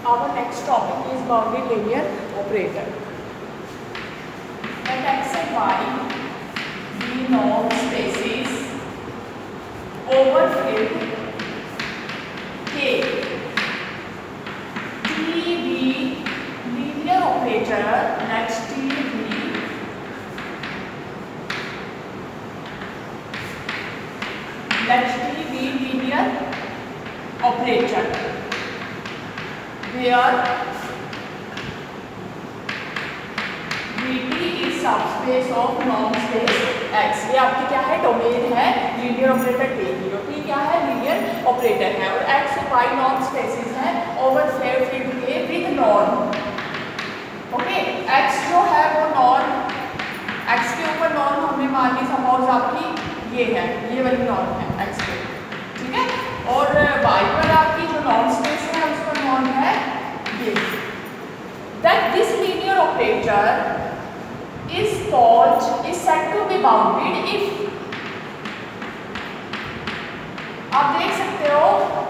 our next topic is bounded linear operator. Let x and y be norm spaces over field K. T be linear operator. Let T be linear operator where Vt is subspace of norm space X. ये आपकी क्या है, domain है linear operator T की, और T क्या है, linear operator है, और X और Y नॉर्म स्पेसेस है ओवर फील्ड के विद नॉर्म. ओके, X जो है वो नॉर्म, X के ऊपर नॉर्म हमने मान ली सपोज आपकी ये है, ये वाली नॉर्म है X के, ठीक है, और Y पर आपकी जो नॉर्म स्पेस है उसका नॉर्म है ये. That this linear operator is said to be bounded if. आप देख सकते हो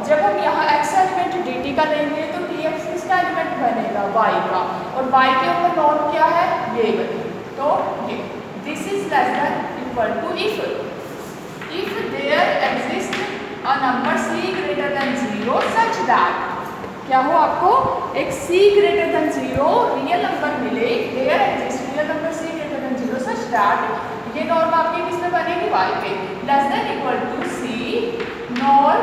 जब हम यहाँ x एलिमेंट dt का लेंगे तो dx किसका एलिमेंट बनेगा, y का, और y के ऊपर नॉर्म क्या है, ये बनेगा. तो ये this is less than equal to if there exists a number c greater than 0 such that, क्या हो, आपको एक c greater than 0 real number मिले, there exists real number c greater than 0 such that, ये नॉर्म आपकी किस में बनेगी, y पे, less than equal to c norm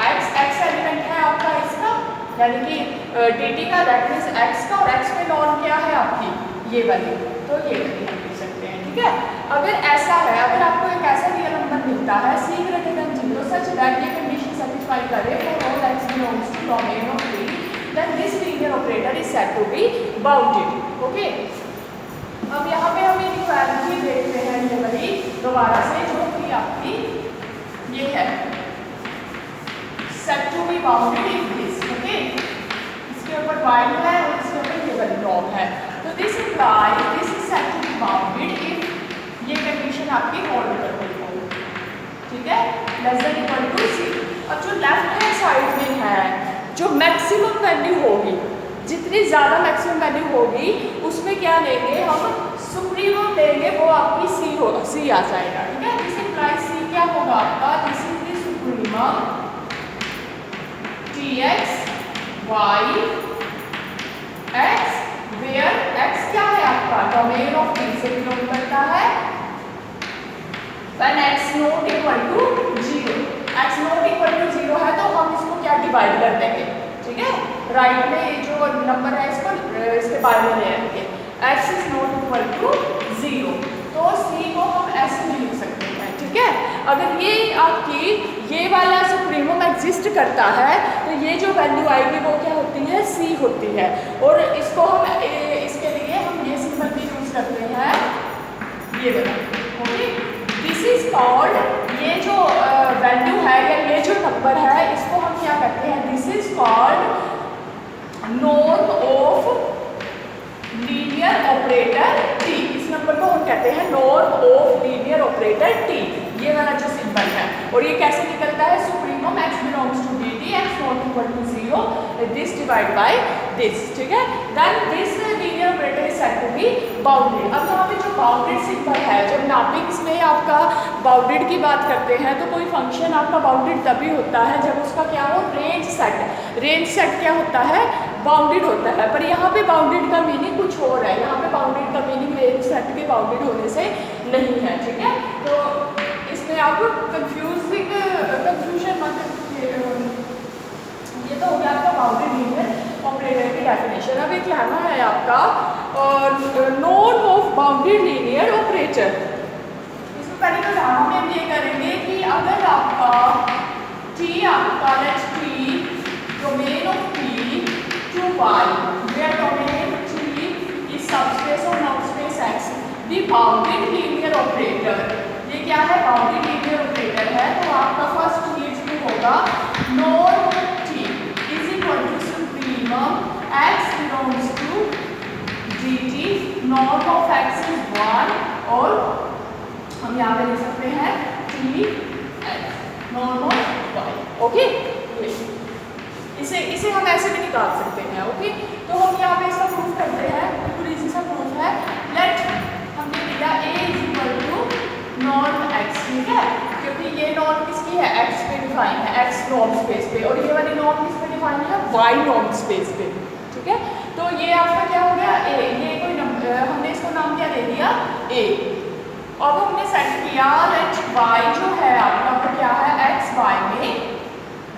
x element है आपका इसका, यानी कि dt का, दैट मींस x का, और x में नॉर्म क्या है आपकी, ये वाली, तो ये वाली हम लिख सकते हैं. ठीक है, अगर ऐसा है, अगर आपको एक ऐसा रियल नंबर मिलता है c greater than 0 such that ये कंडीशन सेटिस्फाई करे for all x belongs to domain of T, then this linear operator is said to be bounded. Okay, अब यहाँ पे हम इनइक्वालिटी देखते हैं ये वाली दोबारा से, जो कि आपकी ये है said to be bounded if this. Okay, इसके ऊपर y है और इसके ऊपर ये वाली नॉर्म है, तो this implies this is said to be bounded if ये कंडीशन आपकी होल्ड करती हो. ठीक है, less than equal to c. अब जो लेफ्ट हैंड साइड में है, जो मैक्सिमम वैल्यू होगी, जितनी ज़्यादा मैक्सिमम वैल्यू होगी उसमें क्या लेंगे हम, सुप्रीमम लेंगे, वो आपकी c होगा, c आ जाएगा. ठीक है, दिस इंप्लाइज c क्या होगा आपका, this is the supremum tx y x where x क्या है आपका, डोमेन ऑफ T से बिलोंग करता है, when x not equal to 0. x not equal to 0 है तो हम इसको क्या डिवाइड कर देंगे. ठीक है, राइट में ये जो नंबर है इसको इसके बारे में ले आएंगे, x is not equal to 0, तो c को हम ऐसे भी लिख सकते हैं. ठीक है, अगर ये आपकी ये वाला सुप्रीमम एग्जिस्ट करता है तो ये जो वैल्यू आएगी वो क्या होती है, c होती है, और इसको हम इसके लिए हम ये सिंबल भी यूज करते हैं, ये वाला. ओके, दिस इज कॉल्ड, ये जो वैल्यू है या ये जो नंबर है इसको हम क्या करते हैं, this is called norm of linear operator T. इस नंबर को हम कहते हैं norm of linear operator T, ये वाला जो सिंबल है, और ये कैसे निकलता है, supremum x belongs to dt x not equal to 0 this divide by this. ठीक है, then this linear operator is said to be bounded. अब यहाँ पे जो बाउंडेड सिंबल है, जब नापिक्स में आपका बाउंडेड की बात करते हैं तो कोई फंक्शन आपका बाउंडेड तभी होता है जब उसका क्या हो, रेंज सेट क्या होता है, बाउंडेड होता है. पर यहाँ पे बाउंडेड का मीनिंग कुछ और है, यहाँ पे बाउंडेड का मीनिंग रेंज सेट के बाउंडेड होने से नहीं है. ठीक है, तो इसमें आप कंफ्यूजन मत, ये तो हो गया आपका बाउंडेड लीनियर ऑपरेटर की डेफिनेशन. अब एक लाना है आपका norm of bounded linear operator. इसमें पहले तो लाना में हम ये करेंगे कि अगर आपका T आपका let's T domain of T to y where domain T is subspace of non space X, the bounded linear operator, ये क्या है, बाउंडेड लीनियर ऑपरेटर है, तो आपका फर्स्ट चीज जो होगा norm T is equal to supremum x belongs to dt, norm of x is 1, और हम यहाँ पे लिख सकते हैं T x norm of y. Okay, इसे हम ऐसे भी निकाल सकते हैं। ओके, तो हम यहाँ पे इसका प्रूफ करते हैं, बिल्कुल इजी सा प्रूफ है। लेट हमने लिया a is equal to norm x, ठीक है, क्योंकि ये नॉर्म किसकी है, x पे डिफाइन है, x नॉर्म स्पेस पे, और ये वाली नॉर्म किस पे डिफाइन है, y नॉर्म स्पेस पे, ठीक है। तो ये आपका क्या हो गया a, ये कोई नंबर, हमने इसको नाम क्या दे दिया a। अब हमने सेट किया लेट y जो है आपका वो क्या है, x y में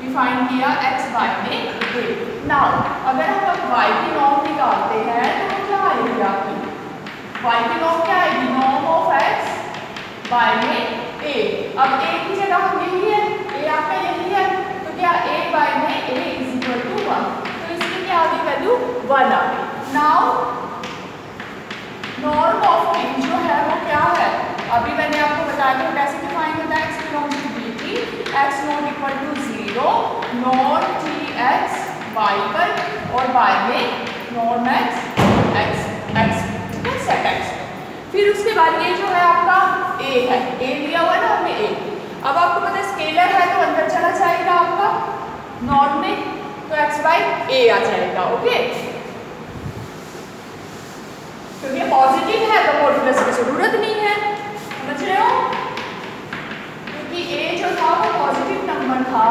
डिफाइन किया, x y में a। नाउ अगर हम अब y की नॉर्म निकालते हैं तो वो क्या आएगी आपकी, y की नॉर्म क्या आएगी, नॉर्म ऑफ x y में a। अब a की जगह हम यही है, a आपका यही है, तो क्या a y में a इज इक्वल टू 1, तो इसकी क्या आ गई वैल्यू 1 आ गई। नाउ नॉर्म ऑफ t जो है वो क्या है, अभी मैंने आपको बताया था कैसे डिफाइन होता है, x belongs to dt, x not equal to 0, norm t x y पर और y में नॉर्म x x x, ठीक है, सेट x। फिर उसके बाद ये जो है आपका a है, a लिया हुआ है ना हमने a। अब आपको पता है स्केलर है तो अंदर चला जाएगा आपका नॉर्म में, तो x बाई a आ जाएगा। ओके, क्योंकि पॉजिटिव है तो मॉड्यूलस की जरूरत नहीं है, समझ रहे हो, क्योंकि a जो था वो पॉजिटिव नंबर था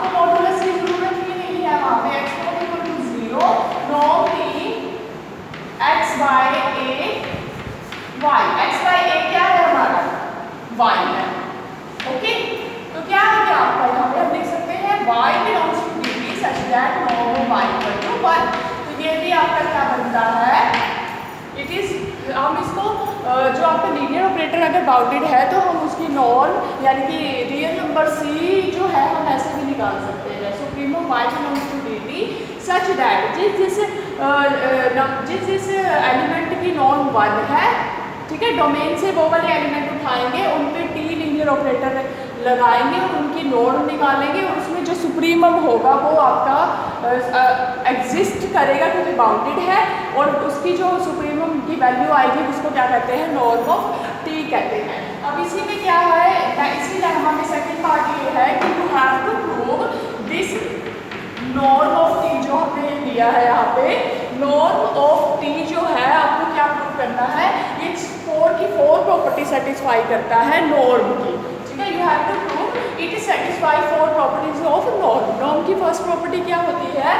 तो मॉड्यूलस की जरूरत ही नहीं है वहां पे। x not equal to 0, norm t x by a y, x by a क्या है हमारा, y है। ओके, तो क्या हो गया आपका, यहाँ पे हम लिख सकते हैं y belongs to dt such that norm y equal to 1। तो ये भी आपका क्या बनता है, इट इज, हम इसको जो आपका लीनियर ऑपरेटर अगर बाउंडेड है तो हम उसकी नॉर्म यानी कि रियल नंबर c जो है हम ऐसे भी निकाल सकते हैं, supremum y belongs to dt such that जिस जिस एलिमेंट की नॉर्म 1 है, ठीक है, डोमेन से वो वाले एलिमेंट उठाएंगे, उन पे टी लीनियर ऑपरेटर लगाएंगे और उनकी नॉर्म निकालेंगे, और उसमें जो सुप्रीमम होगा वो आपका एग्जिस्ट करेगा क्योंकि बाउंडेड है, और उसकी जो सुप्रीमम की वैल्यू आएगी उसको क्या कहते हैं, नॉर्म ऑफ टी कहते हैं। अब इसी में क्या है, इसी लेमा में सेकंड पार्ट ये है कि you have to prove this norm of T जो हमने लिया है यहाँ पे, नॉर्म ऑफ टी जो है आपको क्या प्रूव करना है, ये 4 की 4 प्रॉपर्टी सेटिस्फाई करता है नॉर्म की, ठीक है। You have to prove it is satisfy 4 properties of norm. Norm की फर्स्ट प्रॉपर्टी क्या होती है,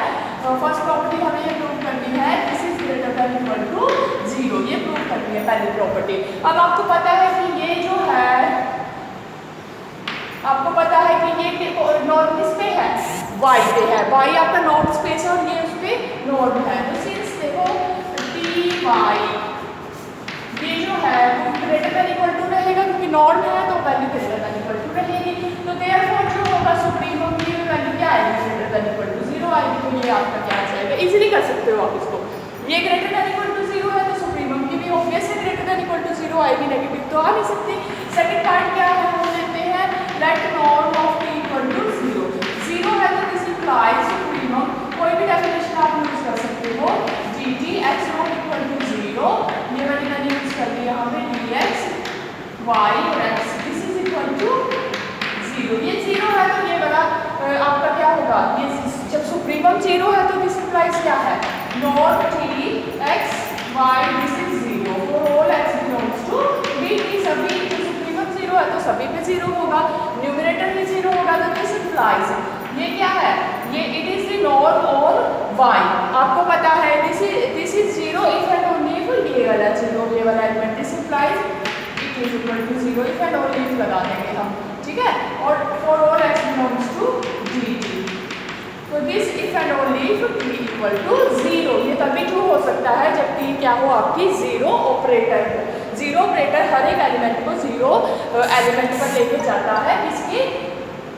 फर्स्ट प्रॉपर्टी हमें ये प्रूव करनी है this is greater than equal to 0, ये प्रूव करनी है पहली प्रॉपर्टी। अब आपको पता है कि ये जो है, आपको पता है कि ये नॉर्म किस पे है, y पे है, y आपका नॉर्म स्पेस है और ये उस पे नॉर्म है, तो सिंस देखो टी वाई ये जो है वो ग्रेटर देन इक्वल टू रहेगा क्योंकि नॉर्म है तो value greater than equal to रहेगी, तो देयरफॉर जो होगा सुप्रीमम की वैल्यू क्या आएगी, ग्रेटर देन इक्वल टू 0 आएगी। तो ये आपका क्या आ जाएगा, इजीली कर सकते हो आप इसको, ये ग्रेटर देन इक्वल टू 0 है तो सुप्रीमम की भी obviously greater than equal to 0 आएगी, नेगेटिव तो आ नहीं सकती। सेकंड पार्ट क्या है, हम लेते हैं let norm of T equal to 0 है तो दिस इंप्लाइज सुप्रीमम, कोई भी डेफिनेशन आप यूज कर सकते हो, dt x not equal to 0, ये वाली मैंने यूज कर दी यहाँ पे dx y और x this is equal to 0, ये 0 है तो ये वाला आपका क्या होगा, ये जब सुप्रीमम 0 है तो दिस इंप्लाइज क्या है, norm t x y this is 0 for all x belongs to dt, सभी जो सुप्रीमम 0 है तो सभी पे 0 होगा, न्यूमरेटर में 0 होगा, तो दिस इंप्लाइज ये क्या है, ये it is the norm of y। आपको पता है this is 0 if and only if ये वाला 0 ये वाला element, this implies it is equal to 0 if and only if लगा देंगे हम, ठीक है, और for all x belongs to dt, तो this if and only if t equal to 0, ये तभी ट्रू हो सकता है जब t क्या हो आपकी 0 ऑपरेटर हो। 0 ऑपरेटर हर एक एलिमेंट को 0 एलिमेंट पर लेके जाता है, किसकी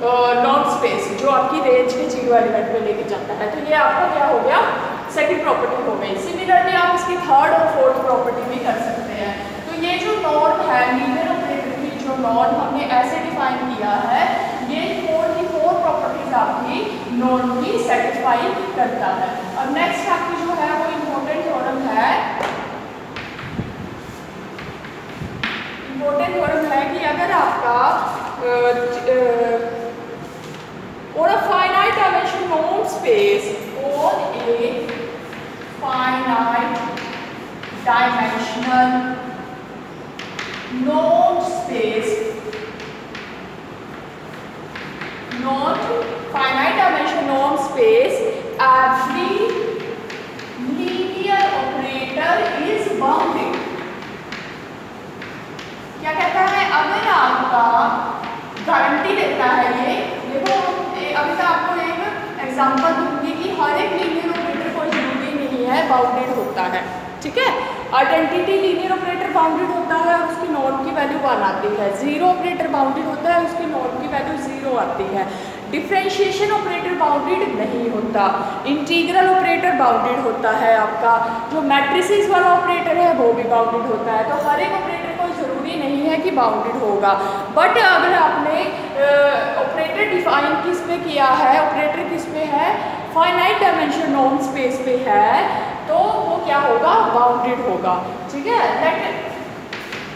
नॉन स्पेस जो आपकी रेंज के 0 एलिमेंट पे लेके जाता है, तो ये आपका क्या हो गया, सेकंड प्रॉपर्टी हो गई। सिमिलरली आप इसकी थर्ड और फोर्थ प्रॉपर्टी भी कर सकते हैं। तो ये जो नॉर्म है लीनियर ऑपरेटर की जो नॉर्म हमने ऐसे डिफाइन किया है, ये 4 की 4 प्रॉपर्टीज आपकी नॉर्म की सेटिस्फाई करता है। अब नेक्स्ट आपकी जो है वो इम्पोर्टेंट थ्योरम है, इम्पोर्टेंट थ्योरम है कि अगर आपका और a finite dimension norm space space on a finite dimensional norm space, not finite dimensional norm space, every linear operator is bounded. क्या कहता है, अगर आपका गारंटी देता है ये, देखो अभी तो आपको एक एग्जांपल दूंगी कि हर एक लीनियर ऑपरेटर कोई जरूरी नहीं है बाउंडेड होता है, ठीक है। आइडेंटिटी लीनियर ऑपरेटर बाउंडेड होता है और उसकी नॉर्म की वैल्यू 1 आती है। जीरो ऑपरेटर बाउंडेड होता है, उसकी नॉर्म की वैल्यू 0 आती है। डिफरेंशिएशन ऑपरेटर बाउंडेड नहीं होता। इंटीग्रल ऑपरेटर बाउंडेड होता है आपका। जो मैट्रिसेस वाला ऑपरेटर है वो भी बाउंडेड होता है। तो हर एक ऑपरेटर कोई ज़रूरी नहीं है कि बाउंडेड होगा। बट अगर आपने ऑपरेटर डिफाइन किस पे किया है, ऑपरेटर किस पे है, फाइनाइट डायमेंशन नॉर्म स्पेस पे है, तो वो क्या होगा, बाउंडेड होगा, ठीक है। लेट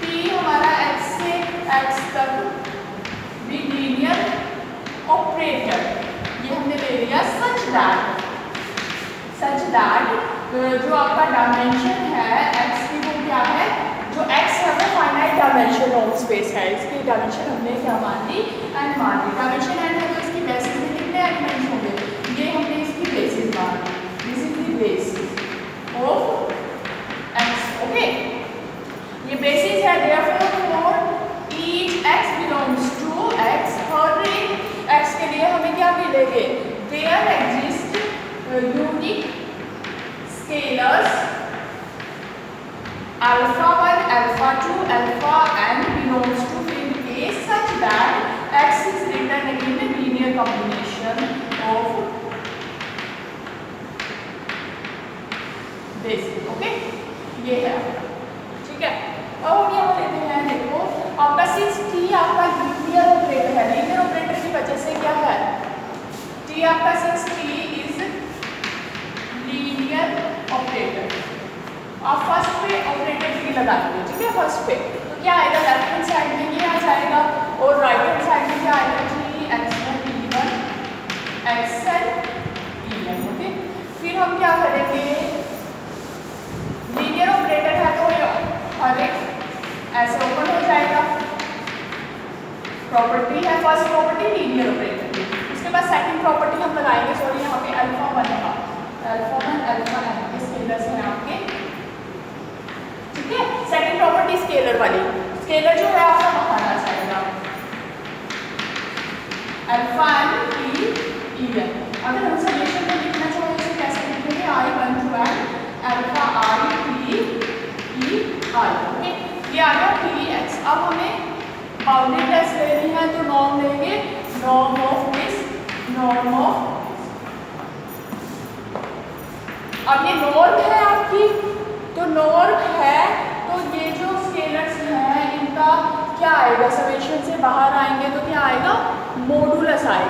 P हमारा x से x तक भी लीनियर ऑपरेटर, ये हमने ले लिया सच दैट जो आपका डायमेंशन है x की वो क्या है, जो x है वो फाइनाइट डायमेंशन नॉर्म स्पेस है। इसकी डायमेंशन हमने क्या मान ली, n मान ली। डायमेंशन n है तो इसकी बेसिस में कितने एलिमेंट्स होंगे, ये हमने इसकी बेसिस मान ली। This is the basis of x, okay. ये बेसिस है, therefore for each x belongs to x, हर एक x के लिए हमें क्या मिलेंगे, there exist unique scalars alpha 1, alpha 2, alpha n belongs to field A such that x is written in a linear combination of basis, okay. ये है, ठीक है। अब हम यहाँ लेते हैं, देखो आपका 6T आपका लीनियर ऑपरेटर है। लीनियर ऑपरेटर की वजह से क्या है, T आपका 6T इज लीनियर ऑपरेटर। आप फर्स्ट पे ऑपरेटर T लगाएंगे, ठीक है, फर्स्ट पे तो क्या आएगा, लेफ्ट हैंड साइड में ये आ जाएगा और राइट हैंड साइड में क्या आएगा, T xn e1 xn en, okay. फिर हम क्या करेंगे, लीनियर ऑपरेटर है तो हर एक ऐसे ओपन हो जाएगा। प्रॉपर्टी है, फर्स्ट प्रॉपर्टी लीनियर ऑपरेटर की। उसके बाद सेकंड प्रॉपर्टी हम लगाएंगे, सॉरी यहाँ पे अल्फा 1 है, अल्फा 1 अल्फा n के स्केलर्स हैं आपके, ठीक है। सेकंड प्रॉपर्टी स्केलर वाली, स्केलर जो है आपका बाहर आ जाएगा, अल्फा n e n। अगर हम समेशन में लिखना चाहें इसे कैसे लिखेंगे, I1 to n alpha I T E I, okay. ये आ गया Tx। अब हमें बाउंडेडनेस लेनी है तो नॉर्म लेंगे, norm of this, norm of. अब ये नॉर्म है आपकी, तो नॉर्म है तो ये जो स्केलर्स हैं इनका क्या आएगा, समेशन से बाहर आएंगे तो क्या आएगा, मॉडुलस आएगा।